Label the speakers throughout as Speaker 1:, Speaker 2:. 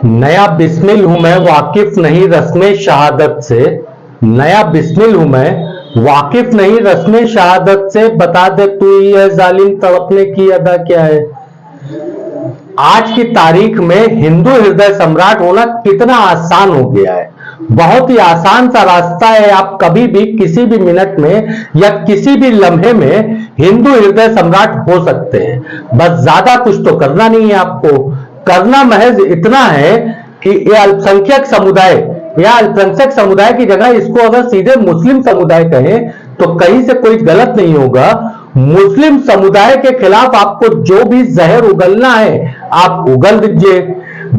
Speaker 1: नया बिस्मिल हूं मैं, वाकिफ नहीं रस्मे शहादत से। नया बिस्मिल हूं मैं, वाकिफ नहीं रस्मे शहादत से। बता दे तू ये जालिम तड़पने की अदा क्या है। आज की तारीख में हिंदू हृदय सम्राट होना कितना आसान हो गया है। बहुत ही आसान सा रास्ता है। आप कभी भी किसी भी मिनट में या किसी भी लम्हे में हिंदू हृदय सम्राट हो सकते हैं। बस ज्यादा कुछ तो करना नहीं है आपको। करना महज इतना है कि ये अल्पसंख्यक समुदाय या अल्पसंख्यक समुदाय की जगह इसको अगर सीधे मुस्लिम समुदाय कहें तो कहीं से कोई गलत नहीं होगा। मुस्लिम समुदाय के खिलाफ आपको जो भी जहर उगलना है आप उगल दीजिए।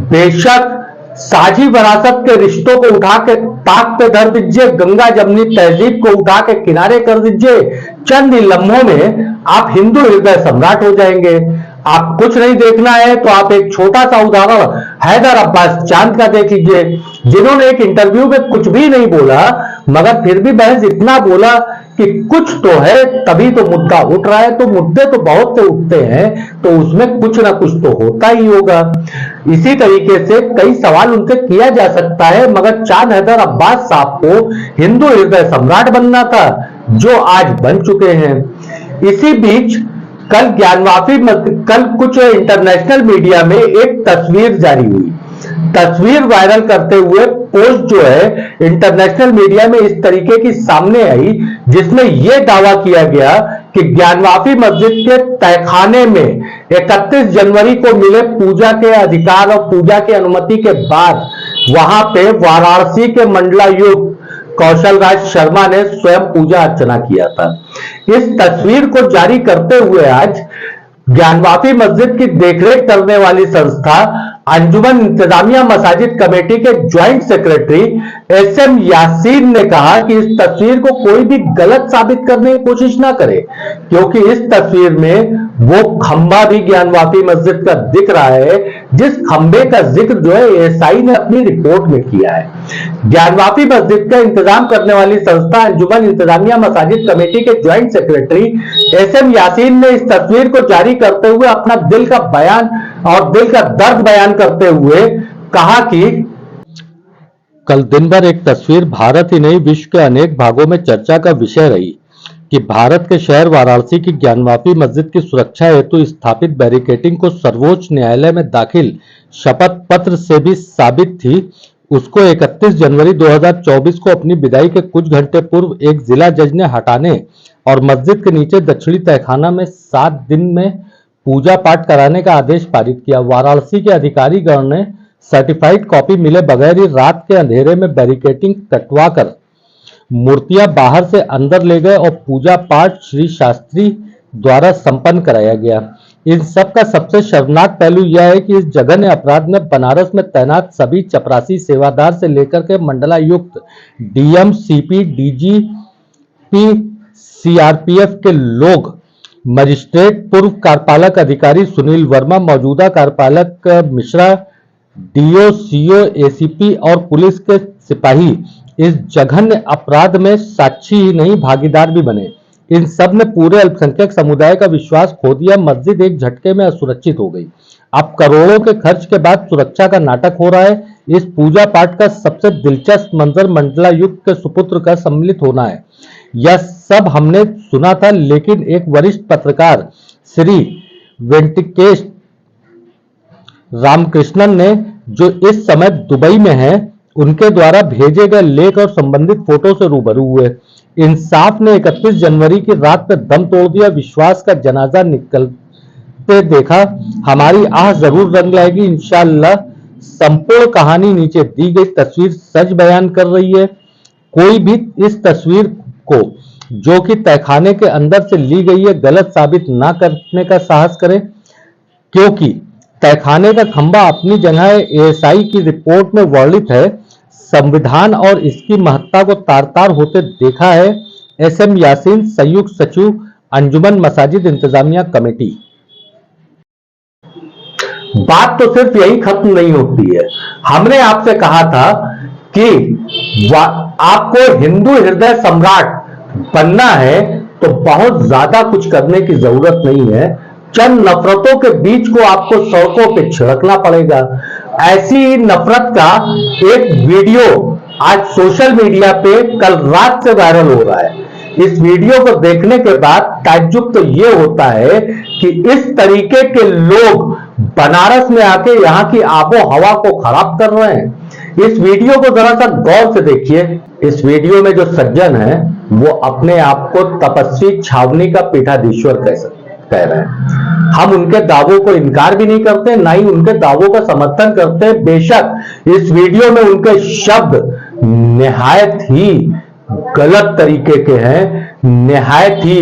Speaker 1: बेशक साझी विरासत के रिश्तों को उठा के ताक पे धर दीजिए, गंगा जमनी तहजीब को उठा के किनारे कर दीजिए। चंद ही लम्हों में आप हिंदू हृदय सम्राट हो जाएंगे। आप कुछ नहीं देखना है तो आप एक छोटा सा उदाहरण हैदर अब्बास चांद का देख लीजिए, जिन्होंने एक इंटरव्यू में कुछ भी नहीं बोला मगर फिर भी महज इतना बोला कि कुछ तो है तभी तो मुद्दा उठ रहा है। तो मुद्दे तो बहुत से उठते हैं तो उसमें कुछ ना कुछ तो होता ही होगा। इसी तरीके से कई सवाल उनसे किया जा सकता है मगर चांद हैदर अब्बास साहब को हिंदू हृदय सम्राट बनना था जो आज बन चुके हैं। इसी बीच कल कल कुछ इंटरनेशनल मीडिया में एक तस्वीर जारी हुई। तस्वीर वायरल करते हुए पोस्ट जो है इंटरनेशनल मीडिया में इस तरीके की सामने आई जिसमें यह दावा किया गया कि ज्ञानवापी मस्जिद के तहखाने में 31 जनवरी को मिले पूजा के अधिकार और पूजा की अनुमति के बाद वहां पे वाराणसी के मंडलायुक्त कौशल राज शर्मा ने स्वयं पूजा अर्चना किया था। इस तस्वीर को जारी करते हुए आज ज्ञानवापी मस्जिद की देखरेख करने वाली संस्था अंजुमन इंतजामिया मसाजिद कमेटी के ज्वाइंट सेक्रेटरी एसएम यासीन ने कहा कि इस तस्वीर को कोई भी गलत साबित करने की कोशिश ना करे, क्योंकि इस तस्वीर में वो खंबा भी ज्ञानवापी मस्जिद का दिख रहा है जिस खंबे का जिक्र जो है एएसआई ने अपनी रिपोर्ट में किया है। ज्ञानवापी मस्जिद का इंतजाम करने वाली संस्था अंजुमन इंतजामिया मसाजिद कमेटी के ज्वाइंट सेक्रेटरी एसएम यासीन ने इस तस्वीर को जारी करते हुए अपना दिल का बयान और दिल का दर्द बयान करते हुए कहा कि
Speaker 2: कल दिन भर एक तस्वीर भारत ही नहीं विश्व के अनेक भागों में चर्चा का विषय रही कि भारत के शहर वाराणसी की ज्ञानवापी मस्जिद की सुरक्षा हेतु स्थापित बैरिकेडिंग को सर्वोच्च न्यायालय में दाखिल शपथ पत्र से भी साबित थी। उसको 31 जनवरी 2024 को अपनी विदाई के कुछ घंटे पूर्व एक जिला जज ने हटाने और मस्जिद के नीचे दक्षिणी तहखाना में 7 दिन में पूजा पाठ कराने का आदेश पारित किया। वाराणसी के अधिकारीगण ने सर्टिफाइड कॉपी मिले बगैर ही रात के अंधेरे में बैरिकेडिंग कटवाकर मूर्तियां बाहर से अंदर ले गए और पूजा पाठ श्री शास्त्री द्वारा संपन्न कराया गया। इन सब का सबसे शर्मनाक पहलू यह है कि इस जघन्य अपराध में बनारस में तैनात सभी चपरासी सेवादार से लेकर के मंडलायुक्त डीएम, सीपी, डीजीपी, सीआरपीएफ के लोग, मजिस्ट्रेट, पूर्व कार्यपालक अधिकारी सुनील वर्मा, मौजूदा कार्यपालक मिश्रा, डीओ, सीओ, एसीपी और पुलिस के सिपाही इस जघन्य अपराध में साक्षी ही नहीं भागीदार भी बने। इन सब ने पूरे अल्पसंख्यक समुदाय का विश्वास खो दिया। मस्जिद एक झटके में असुरक्षित हो गई। अब करोड़ों के खर्च के बाद सुरक्षा का नाटक हो रहा है। इस पूजा पाठ का सबसे दिलचस्प मंजर मंडलायुक्त के सुपुत्र का सम्मिलित होना है। यह सब हमने सुना था, लेकिन एक वरिष्ठ पत्रकार श्री वेंकटेश रामकृष्णन ने, जो इस समय दुबई में हैं, उनके द्वारा भेजे गए लेख और संबंधित फोटो से रूबरू हुए। इंसाफ ने 31 जनवरी की रात में दम तोड़ दिया। विश्वास का जनाजा निकलते देखा। हमारी आह जरूर रंग लाएगी इंशाअल्लाह। संपूर्ण कहानी नीचे दी गई तस्वीर सच बयान कर रही है। कोई भी इस तस्वीर को जो कि तहखाने के अंदर से ली गई है गलत साबित ना करने का साहस करे, क्योंकि तहखाने का खंबा अपनी जगह एएसआई की रिपोर्ट में वर्णित है। संविधान और इसकी महत्ता को तार तार होते देखा है। एसएम यासीन, संयुक्त सचिव, अंजुमन मसाजिद इंतजामिया कमेटी।
Speaker 1: बात तो सिर्फ यही खत्म नहीं होती है। हमने आपसे कहा था कि आपको हिंदू हृदय सम्राट बनना है तो बहुत ज्यादा कुछ करने की जरूरत नहीं है। चंद नफरतों के बीज को आपको सड़कों पे छिड़कना पड़ेगा। ऐसी नफरत का एक वीडियो आज सोशल मीडिया पे कल रात से वायरल हो रहा है। इस वीडियो को देखने के बाद ताज्जुब तो ये होता है कि इस तरीके के लोग बनारस में आके यहां की आबो हवा को खराब कर रहे हैं। इस वीडियो को जरा सा गौर से देखिए। इस वीडियो में जो सज्जन है वो अपने आप को तपस्वी छावनी का पीठाधीश्वर कह रहे हैं। हम उनके दावों को इनकार भी नहीं करते, ना ही उनके दावों का समर्थन करते। बेशक इस वीडियो में उनके शब्द निहायत ही गलत तरीके के हैं, निहायत ही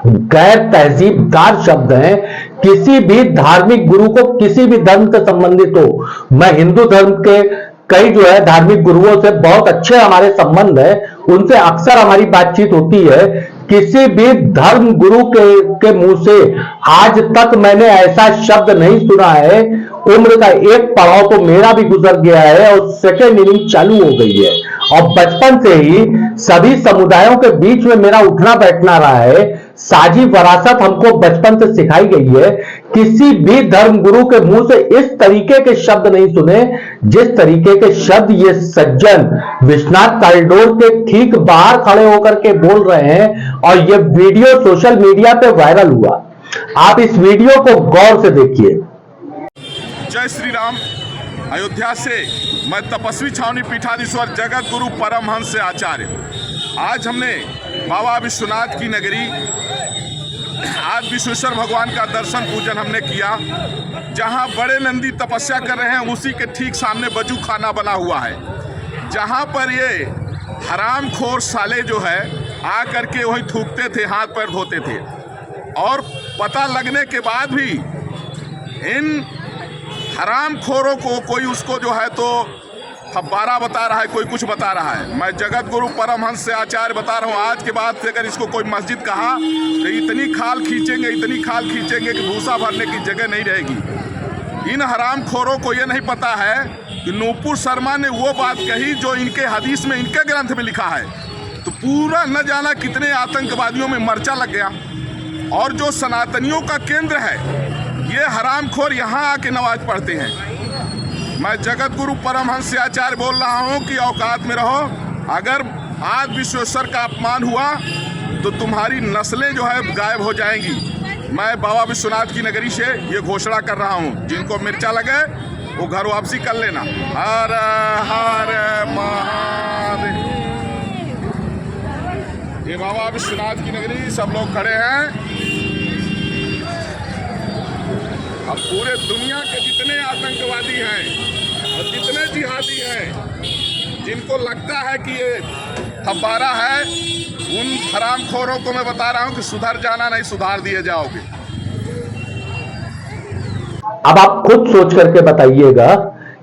Speaker 1: गैर तहजीबदार शब्द हैं। किसी भी धार्मिक गुरु को, किसी भी धर्म से संबंधित हो, मैं हिंदू धर्म के कई जो है धार्मिक गुरुओं से बहुत अच्छे हमारे संबंध है, उनसे अक्सर हमारी बातचीत होती है। किसी भी धर्म गुरु के मुंह से आज तक मैंने ऐसा शब्द नहीं सुना है। उम्र का एक पड़ाव तो मेरा भी गुजर गया है और सेकेंड इनिंग चालू हो गई है, और बचपन से ही सभी समुदायों के बीच में मेरा उठना बैठना रहा है। साझी विरासत हमको बचपन से सिखाई गई है। किसी भी धर्म गुरु के मुंह से इस तरीके के शब्द नहीं सुने जिस तरीके के शब्द ये सज्जन विश्वनाथ कॉरिडोर के ठीक बाहर खड़े होकर के बोल रहे हैं, और ये वीडियो सोशल मीडिया पे वायरल हुआ। आप इस वीडियो को गौर से देखिए।
Speaker 3: जय श्री राम। अयोध्या से मैं तपस्वी छावनी पीठाधीश्वर जगत गुरु परमहंस आचार्य। आज हमने बाबा विश्वनाथ की नगरी आज विश्वेश्वर भगवान का दर्शन पूजन हमने किया। जहां बड़े नंदी तपस्या कर रहे हैं उसी के ठीक सामने बजू खाना बना हुआ है, जहां पर ये हरामखोर साले जो है आ करके वहीं थूकते थे, हाथ पैर धोते थे। और पता लगने के बाद भी इन हरामखोरों को कोई उसको जो है तो फब्बारा बता रहा है, कोई कुछ बता रहा है। मैं जगत गुरु परमहंस से आचार्य बता रहा हूँ, आज के बाद से अगर इसको कोई मस्जिद कहा तो इतनी खाल खींचेंगे, इतनी खाल खींचेंगे कि भूसा भरने की जगह नहीं रहेगी। इन हरामखोरों को ये नहीं पता है कि नूपुर शर्मा ने वो बात कही जो इनके हदीस में, इनके ग्रंथ में लिखा है। तो पूरा न जाना कितने आतंकवादियों में मर्चा लग गया। और जो सनातनियों का केंद्र है, ये हरामखोर यहाँ आके नमाज पढ़ते हैं। मैं जगत गुरु परमहंस से आचार्य बोल रहा हूँ कि औकात में रहो। अगर आज विश्वेश्वर का अपमान हुआ तो तुम्हारी नस्लें जो है गायब हो जाएंगी। मैं बाबा विश्वनाथ की नगरी से ये घोषणा कर रहा हूँ, जिनको मिर्चा लगे वो घर वापसी कर लेना। हर हर महादेव। ये बाबा विश्वनाथ की नगरी, सब लोग खड़े हैं। अब पूरे दुनिया के जितने आतंकवादी हैं और जितने जिहादी हैं, जिनको लगता है कि ये फब्बारा है, उन हरामखोरों को मैं बता रहा हूं कि सुधर जाना, नहीं सुधार दिए जाओगे।
Speaker 1: अब आप खुद सोच करके बताइएगा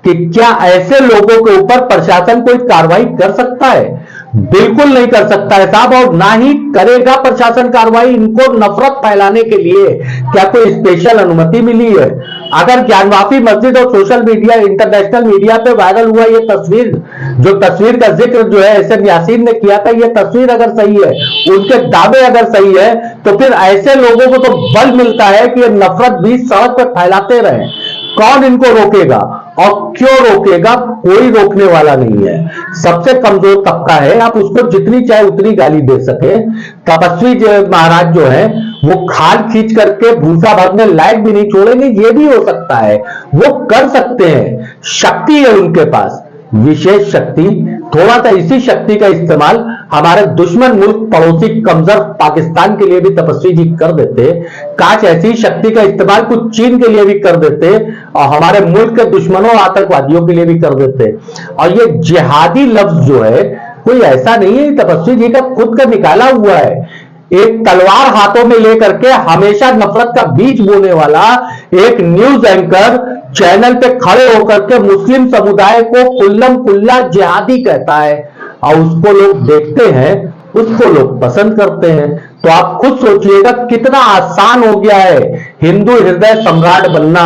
Speaker 1: कि क्या ऐसे लोगों के ऊपर प्रशासन कोई कार्रवाई कर सकता है? बिल्कुल नहीं कर सकता है साहब, और ना ही करेगा प्रशासन कार्रवाई। इनको नफरत फैलाने के लिए क्या कोई स्पेशल अनुमति मिली है? अगर ज्ञानवापी मस्जिद और सोशल मीडिया, इंटरनेशनल मीडिया पे वायरल हुआ ये तस्वीर, जो तस्वीर का जिक्र जो है एसएम यासीन ने किया था, ये तस्वीर अगर सही है, उनके दावे अगर सही है, तो फिर ऐसे लोगों को तो बल मिलता है कि ये नफरत भी सड़क पर फैलाते रहे। कौन इनको रोकेगा और क्यों रोकेगा? कोई रोकने वाला नहीं है। सबसे कमजोर तबका है, आप उसको जितनी चाहे उतनी गाली दे सके। तपस्वी महाराज जो है वो खाल खींच करके भूसा भरने लायक भी नहीं छोड़ेंगे, ये भी हो सकता है। वो कर सकते हैं, शक्ति है उनके पास, विशेष शक्ति। थोड़ा सा इसी शक्ति का इस्तेमाल हमारे दुश्मन मुल्क, पड़ोसी कमजोर पाकिस्तान के लिए भी तपस्वी जी कर देते। काश ऐसी शक्ति का इस्तेमाल कुछ चीन के लिए भी कर देते और हमारे मुल्क के दुश्मनों, आतंकवादियों के लिए भी कर देते। और ये जिहादी लफ्ज जो है कोई ऐसा नहीं है, तपस्वी जी का खुद का निकाला हुआ है। एक तलवार हाथों में लेकर के हमेशा नफरत का बीज बोने वाला एक न्यूज एंकर चैनल पे खड़े होकर के मुस्लिम समुदाय को कुल्लम कुल्ला जिहादी कहता है, और उसको लोग देखते हैं, उसको लोग पसंद करते हैं। तो आप खुद सोचिएगा कितना आसान हो गया है हिंदू हृदय सम्राट बनना।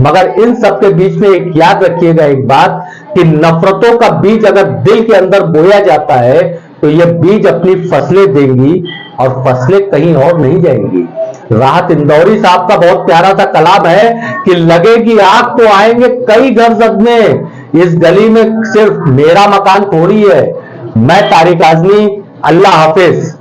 Speaker 1: मगर इन सब के बीच में एक याद रखिएगा एक बात, कि नफरतों का बीज अगर दिल के अंदर बोया जाता है तो ये बीज अपनी फसलें देंगी और फसलें कहीं और नहीं जाएंगी। राहत इंदौरी साहब का बहुत प्यारा सा कलाम है कि लगेगी आग तो आएंगे कई घर सदमे, इस गली में सिर्फ मेरा मकान थोड़ी है। मैं तारिक आजमी, अल्लाह हाफिज।